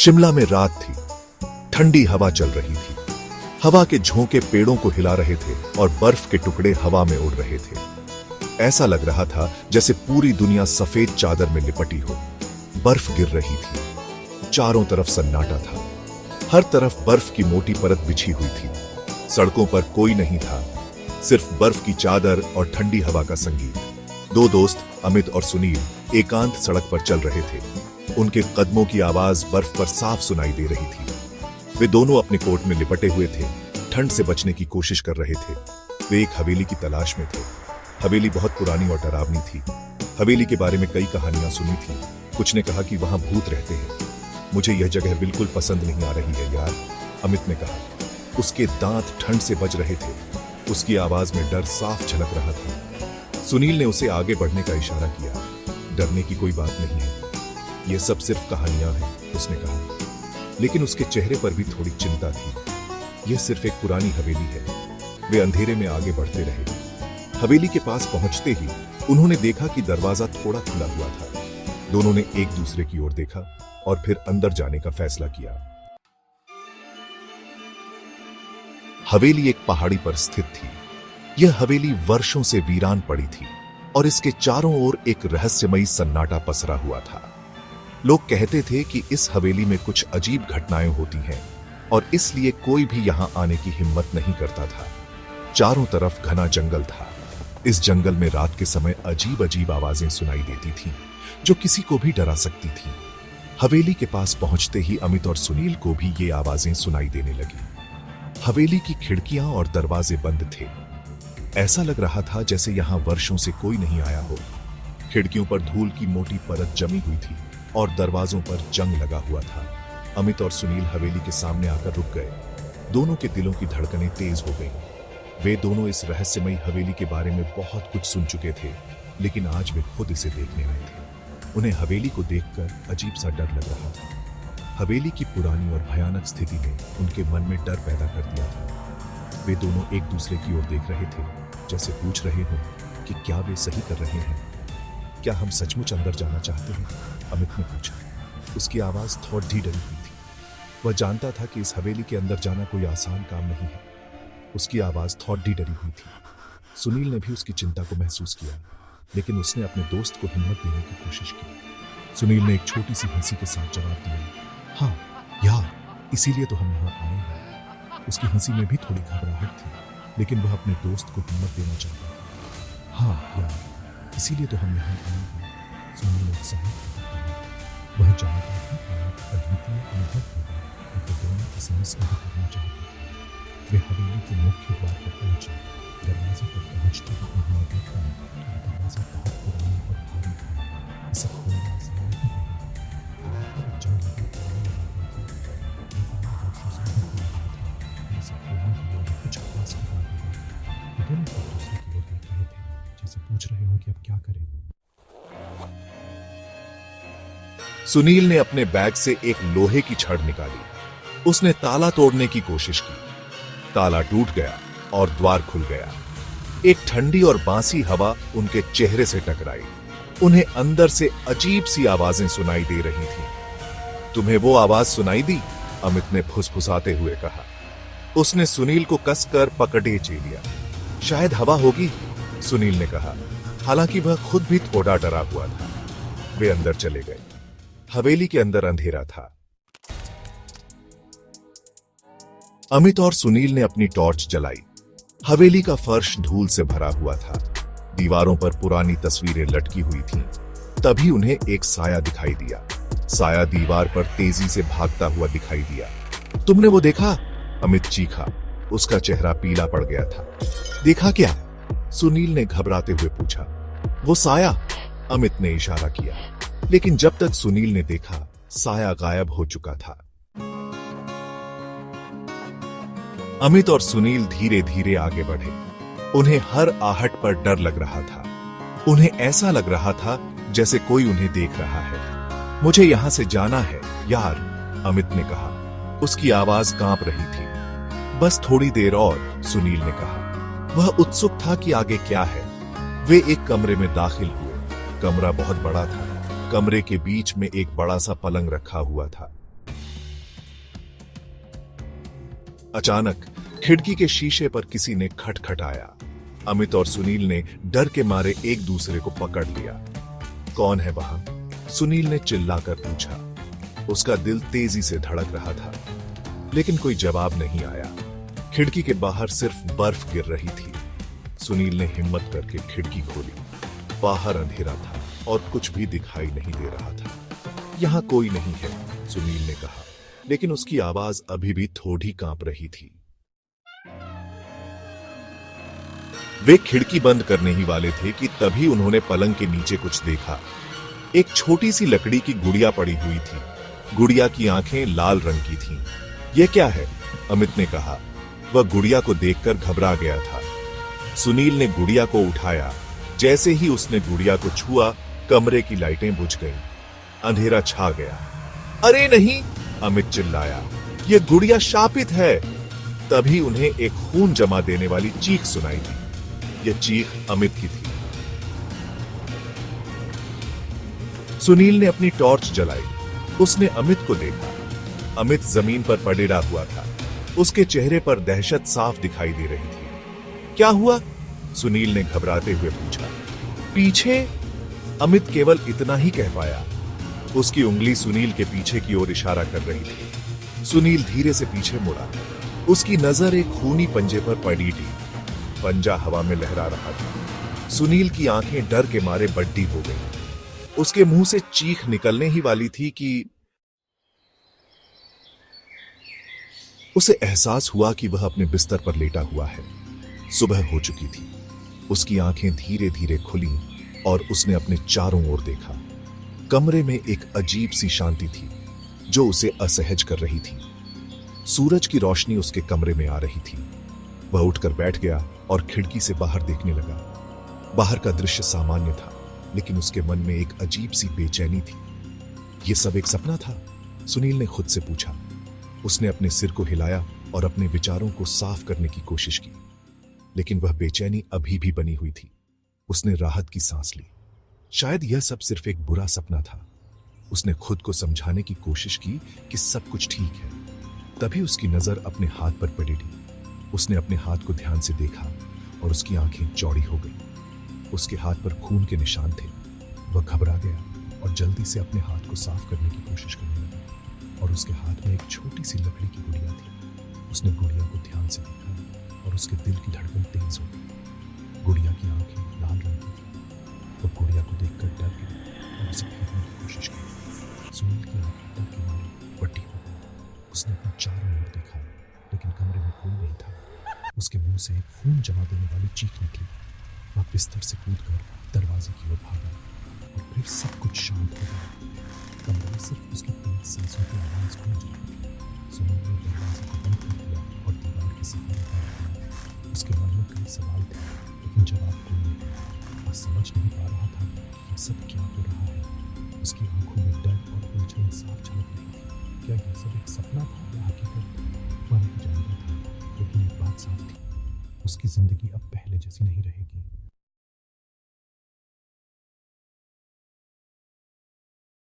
शिमला में रात थी। ठंडी हवा चल रही थी। हवा के झोंके पेड़ों को हिला रहे थे और बर्फ के टुकड़े हवा में उड़ रहे थे। ऐसा लग रहा था जैसे पूरी दुनिया सफेद चादर में लिपटी हो। बर्फ गिर रही थी। चारों तरफ सन्नाटा था। हर तरफ बर्फ की मोटी परत बिछी हुई थी। सड़कों पर कोई नहीं था, सिर्फ बर्फ की चादर और ठंडी हवा का संगीत। दो दोस्त अमित और सुनील एकांत सड़क पर चल रहे थे। उनके कदमों की आवाज बर्फ पर साफ सुनाई दे रही थी। वे दोनों अपने कोट में लिपटे हुए थे, ठंड से बचने की कोशिश कर रहे थे। वे एक हवेली की तलाश में थे। हवेली बहुत पुरानी और डरावनी थी। हवेली के बारे में कई कहानियां सुनी थी। कुछ ने कहा कि वहां भूत रहते हैं। मुझे यह जगह बिल्कुल पसंद नहीं आ रही है यार, अमित ने कहा। उसके दांत ठंड से बज रहे थे। उसकी आवाज में डर साफ झलक रहा था। सुनील ने उसे आगे बढ़ने का इशारा किया। डरने की कोई बात नहीं है, यह सब सिर्फ कहानियां हैं, उसने कहा। लेकिन उसके चेहरे पर भी थोड़ी चिंता थी। यह सिर्फ एक पुरानी हवेली है। वे अंधेरे में आगे बढ़ते रहे। हवेली के पास पहुंचते ही उन्होंने देखा कि दरवाजा थोड़ा खुला हुआ था। दोनों ने एक दूसरे की ओर देखा और फिर अंदर जाने का फैसला किया। हवेली एक पहाड़ी पर स्थित थी। यह हवेली वर्षों से वीरान पड़ी थी और इसके चारों ओर एक रहस्यमयी सन्नाटा पसरा हुआ था। लोग कहते थे कि इस हवेली में कुछ अजीब घटनाएं होती हैं और इसलिए कोई भी यहां आने की हिम्मत नहीं करता था। चारों तरफ घना जंगल था। इस जंगल में रात के समय अजीब अजीब आवाजें सुनाई देती थीं, जो किसी को भी डरा सकती थीं। हवेली के पास पहुंचते ही अमित और सुनील को भी ये आवाजें सुनाई देने लगी। हवेली की खिड़कियां और दरवाजे बंद थे। ऐसा लग रहा था जैसे यहां वर्षों से कोई नहीं आया हो। खिड़कियों पर धूल की मोटी परत जमी हुई थी और दरवाजों पर जंग लगा हुआ था। अमित और सुनील हवेली के सामने आकर रुक गए। दोनों के दिलों की धड़कनें तेज हो गईं। वे दोनों इस रहस्यमयी हवेली के बारे में बहुत कुछ सुन चुके थे, लेकिन आज वे खुद इसे देखने आए थे। उन्हें हवेली को देखकर अजीब सा डर लग रहा था। हवेली की पुरानी और भयानक स्थिति ने उनके मन में डर पैदा कर दिया था। वे दोनों एक दूसरे की ओर देख रहे थे, जैसे पूछ रहे हों कि क्या वे सही कर रहे हैं। क्या हम सचमुच अंदर जाना चाहते हैं? अमित ने पूछा। उसकी आवाज थोड़ी डरी हुई थी। वह जानता था कि इस हवेली के अंदर जाना कोई आसान काम नहीं है। उसकी आवाज थोड़ी डरी हुई थी। सुनील ने भी उसकी चिंता को महसूस किया, लेकिन उसने अपने दोस्त को हिम्मत देने की कोशिश की। सुनील ने एक छोटी सी हंसी के साथ जवाब दिया, हाँ यार, इसीलिए तो हम यहाँ आए हैं। उसकी हंसी में भी थोड़ी घबराहट थी, लेकिन वह अपने दोस्त को हिम्मत देना चाहता था। हाँ यार, इसीलिए तो हम यहाँ आए हैं। सुनील उत्साहित था। वह जानता था कि एक अद्वितीय अनुभव होगा, लेकिन दोनों इसे मिस नहीं करना चाहते थे। वे हवेली के मुख्य द्वार पर पहुंचे। दरवाजे पर पहुंचते ही उन्होंने देखा कि दरवाजा बहुत पुराना और भारी था। इसे खोलना आसान नहीं होगा। द्वार पर एक जंग लगी ताला लगा हुआ था। लेकिन वह वर्षों से नहीं खुला हुआ था। इसे खोलने के लिए कुछ खास करना होगा। वे दोनों एक दूसरे की ओर देख रहे थे, जैसे पूछ रहे हों कि अब क्या करें। सुनील ने अपने बैग से एक लोहे की छड़ निकाली। उसने ताला तोड़ने की कोशिश की। ताला टूट गया और द्वार खुल गया। एक ठंडी और बांसी हवा उनके चेहरे से टकराई। उन्हें अंदर से अजीब सी आवाजें सुनाई दे रही थीं। तुम्हें वो आवाज सुनाई दी? अमित ने फुसफुसाते हुए कहा। उसने सुनील को कसकर पकड़े लिया। शायद हवा होगी, सुनील ने कहा, हालांकि वह खुद भी थोड़ा डरा हुआ था। वे अंदर चले गए। हवेली के अंदर अंधेरा था। अमित और सुनील ने अपनी टॉर्च जलाई। हवेली का फर्श धूल से भरा हुआ था। दीवारों पर पुरानी तस्वीरें लटकी हुई थीं। तभी उन्हें एक साया दिखाई दिया। साया दीवार पर तेजी से भागता हुआ दिखाई दिया। तुमने वो देखा? अमित चीखा। उसका चेहरा पीला पड़ गया था। देखा क्या? सुनील ने घबराते हुए पूछा। वो साया, अमित ने इशारा किया। लेकिन जब तक सुनील ने देखा, साया गायब हो चुका था। अमित और सुनील धीरे धीरे आगे बढ़े। उन्हें हर आहट पर डर लग रहा था। उन्हें ऐसा लग रहा था जैसे कोई उन्हें देख रहा है। मुझे यहां से जाना है यार, अमित ने कहा। उसकी आवाज कांप रही थी। बस थोड़ी देर और, सुनील ने कहा। वह उत्सुक था कि आगे क्या है। वे एक कमरे में दाखिल हुए। कमरा बहुत बड़ा था। कमरे के बीच में एक बड़ा सा पलंग रखा हुआ था। अचानक खिड़की के शीशे पर किसी ने खटखटाया। अमित और सुनील ने डर के मारे एक दूसरे को पकड़ लिया। कौन है वहां? सुनील ने चिल्लाकर पूछा। उसका दिल तेजी से धड़क रहा था, लेकिन कोई जवाब नहीं आया। खिड़की के बाहर सिर्फ बर्फ गिर रही थी। सुनील ने हिम्मत करके खिड़की खोली। बाहर अंधेरा था और कुछ भी दिखाई नहीं दे रहा था। यहां कोई नहीं है, सुनील ने कहा, लेकिन उसकी आवाज अभी भी थोड़ी कांप रही थी। वे खिड़की बंद करने ही वाले थे कि तभी उन्होंने पलंग के नीचे कुछ देखा। एक छोटी सी लकड़ी की गुड़िया पड़ी हुई थी। गुड़िया की आंखें लाल रंग की थीं। यह क्या है? अमित ने कहा। वह गुड़िया को देखकर घबरा गया था। सुनील ने गुड़िया को उठाया। जैसे ही उसने गुड़िया को छुआ, कमरे की लाइटें बुझ गईं। अंधेरा छा गया। अरे नहीं! अमित चिल्लाया। यह गुड़िया शापित है। तभी उन्हें एक खून जमा देने वाली चीख सुनाई दी। यह चीख अमित की थी। सुनील ने अपनी टॉर्च जलाई। उसने अमित को देखा। अमित जमीन पर पड़ेड़ा हुआ था। उसके चेहरे पर दहशत साफ दिखाई दे रही थी। क्या हुआ? सुनील ने घबराते हुए पूछा। पीछे? अमित केवल इतना ही कह पाया। उसकी उंगली सुनील के पीछे की ओर इशारा कर रही थी। सुनील धीरे से पीछे मुड़ा। उसकी नजर एक खूनी पंजे पर पड़ी थी। पंजा हवा में लहरा रहा था। सुनील की आंखें डर के मारे बड्डी हो गईं। उसके मुंह से चीख निकलने ही वाली थी कि उसे एहसास हुआ कि वह अपने बिस्तर पर लेटा हुआ है। सुबह हो चुकी थी। उसकी आंखें धीरे धीरे खुली और उसने अपने चारों ओर देखा। कमरे में एक अजीब सी शांति थी जो उसे असहज कर रही थी। सूरज की रोशनी उसके कमरे में आ रही थी। वह उठकर बैठ गया और खिड़की से बाहर देखने लगा। बाहर का दृश्य सामान्य था, लेकिन उसके मन में एक अजीब सी बेचैनी थी। यह सब एक सपना था? सुनील ने खुद से पूछा। उसने अपने सिर को हिलाया और अपने विचारों को साफ करने की कोशिश की, लेकिन वह बेचैनी अभी भी बनी हुई थी। उसने राहत की सांस ली। शायद यह सब सिर्फ एक बुरा सपना था। उसने खुद को समझाने की कोशिश की कि सब कुछ ठीक है। तभी उसकी नजर अपने हाथ पर पड़ी। उसने अपने हाथ को ध्यान से देखा और उसकी आंखें चौड़ी हो गईं। उसके हाथ पर खून के निशान थे। वह घबरा गया और जल्दी से अपने हाथ को साफ करने की कोशिश करने लगा। और उसके हाथ में एक छोटी सी लकड़ी की गुड़िया थी। उसने गुड़िया को ध्यान से देखा और उसके दिल की धड़कन तेज हो गई। गुड़िया की आंखें लाल रंग की थी। वह गुड़िया को देखकर डर गया और उसे फेंकने की कोशिश की। सुनील की आंखें डर के मारे बड़ी हो गई। उसने अपने चारों ओर देखा, लेकिन कमरे में कोई नहीं था। उसके मुंह से एक खून जमा देने वाली चीख निकली। वह बिस्तर से कूदकर दरवाजे की ओर भागा और फिर सब कुछ शांत हो गया। कमरे में सिर्फ उसकी तेज सांसों की आवाज गूंज रही थी। सुनील ने दरवाजे को बंद कर दिया और दीवार के सहारे बैठ गया। उसके मन में कई सवाल थे, लेकिन जवाब कोई नहीं। वह समझ नहीं पा रहा था कि सब क्या हो रहा है। उसकी आंखों में डर और उलझन साफ झलक रही थी। क्या यह सब एक सपना था या हकीकत? वह नहीं जानता था, लेकिन एक बात साफ थी, उसकी जिंदगी अब पहले जैसी नहीं रहेगी।